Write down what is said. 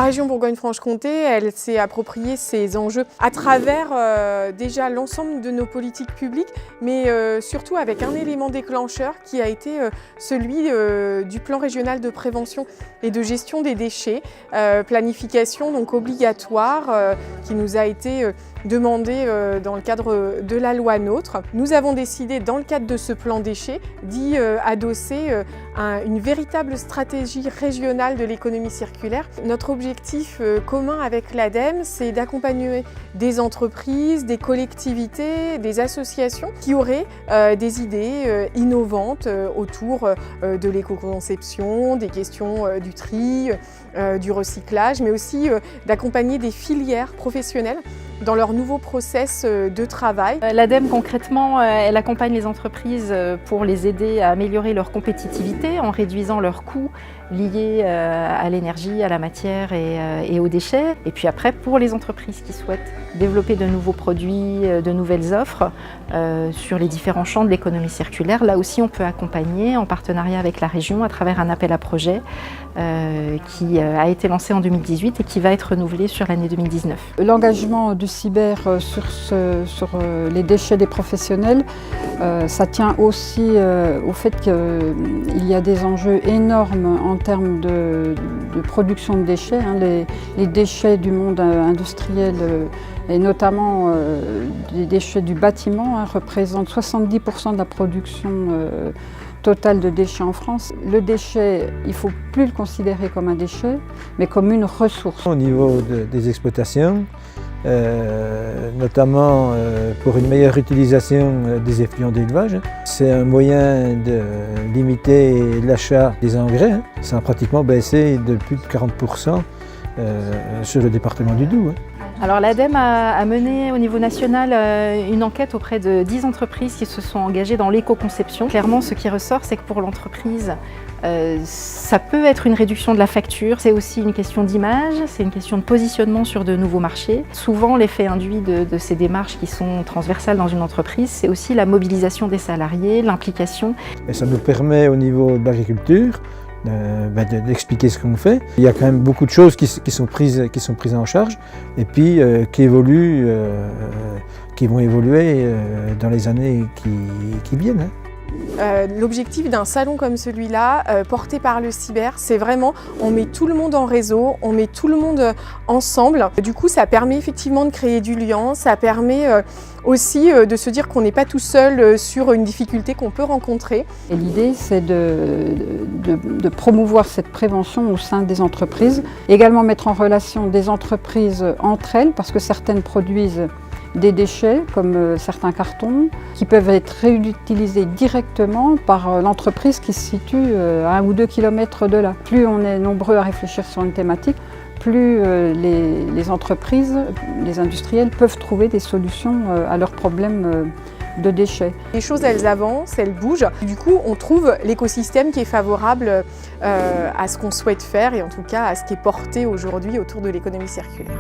région Bourgogne-Franche-Comté, elle s'est approprié ces enjeux à travers déjà l'ensemble de nos politiques publiques, mais surtout avec un élément déclencheur qui a été celui du plan régional de prévention et de gestion des déchets, planification donc obligatoire qui nous a été demandée dans le cadre de la loi NOTRe. Nous avons décidé dans le cadre de ce plan déchets d'y adosser une véritable stratégie régionale de l'économie circulaire. Notre objectif commun avec l'ADEME, c'est d'accompagner des entreprises, des collectivités, des associations qui auraient des idées innovantes autour de l'éco-conception, des questions du tri, du recyclage, mais aussi d'accompagner des filières professionnelles dans leur nouveau process de travail. L'ADEME concrètement, elle accompagne les entreprises pour les aider à améliorer leur compétitivité en réduisant leurs coûts liés à l'énergie, à la matière et aux déchets. Et puis après, pour les entreprises qui souhaitent développer de nouveaux produits, de nouvelles offres sur les différents champs de l'économie circulaire, là aussi on peut accompagner en partenariat avec la région à travers un appel à projet qui a été lancé en 2018 et qui va être renouvelé sur l'année 2019. L'engagement du Cyber sur les déchets des professionnels, ça tient aussi au fait qu'il y a des enjeux énormes en termes de production de déchets. Les déchets du monde industriel et notamment les déchets du bâtiment représentent 70% de la production totale de déchets en France. Le déchet, il ne faut plus le considérer comme un déchet, mais comme une ressource. Au niveau des exploitations, notamment pour une meilleure utilisation des effluents d'élevage. C'est un moyen de limiter l'achat des engrais. Ça a pratiquement baissé de plus de 40% sur le département du Doubs. Alors l'ADEME a mené au niveau national une enquête auprès de 10 entreprises qui se sont engagées dans l'éco-conception. Clairement, ce qui ressort, c'est que pour l'entreprise, ça peut être une réduction de la facture. C'est aussi une question d'image, c'est une question de positionnement sur de nouveaux marchés. Souvent, l'effet induit de ces démarches qui sont transversales dans une entreprise, c'est aussi la mobilisation des salariés, l'implication. Et ça nous permet au niveau de l'agriculture d'expliquer ce qu'on fait. Il y a quand même beaucoup de choses qui sont prises en charge et puis qui vont évoluer dans les années qui viennent. L'objectif d'un salon comme celui-là, porté par le Cyber, c'est vraiment, on met tout le monde en réseau, on met tout le monde ensemble. Du coup, ça permet effectivement de créer du lien, ça permet aussi de se dire qu'on n'est pas tout seul sur une difficulté qu'on peut rencontrer. Et l'idée, c'est de promouvoir cette prévention au sein des entreprises, également mettre en relation des entreprises entre elles, parce que certaines produisent des déchets, comme certains cartons, qui peuvent être réutilisés directement par l'entreprise qui se situe à 1 ou 2 kilomètres de là. Plus on est nombreux à réfléchir sur une thématique, plus les entreprises, les industriels peuvent trouver des solutions à leurs problèmes de déchets. Les choses, elles avancent, elles bougent. Du coup, on trouve l'écosystème qui est favorable à ce qu'on souhaite faire et en tout cas à ce qui est porté aujourd'hui autour de l'économie circulaire.